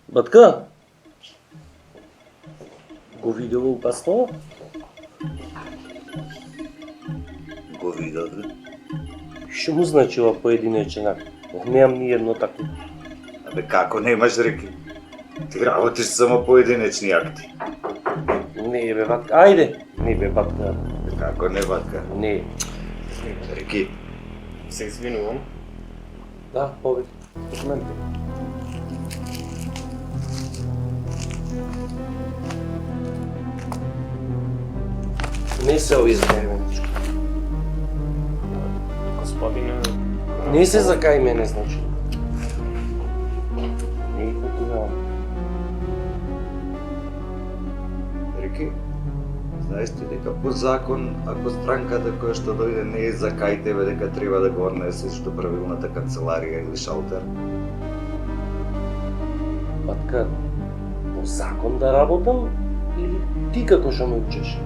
Батка, го видел опасно? Го видов ли? Што му значила поединечен акт? Немам ни едно такво. Абе како немаш реки? Ти работиш само поединечни акти. Не бе, батка, ајде. Не бе, батка, Како не батка? не. Реки, Се извинувам. Да, повеќе. Документи. Не се извинеме, Мичко. Господине, Не се закај мене, значи. Не го тогава. реки. Знаеш ти дека по закон, ако странката која што дојде не е за кај тебе, дека треба да го однесеш до правилната канцеларија или шалтер? Батка, по закон да работам или ти како што ме учиш?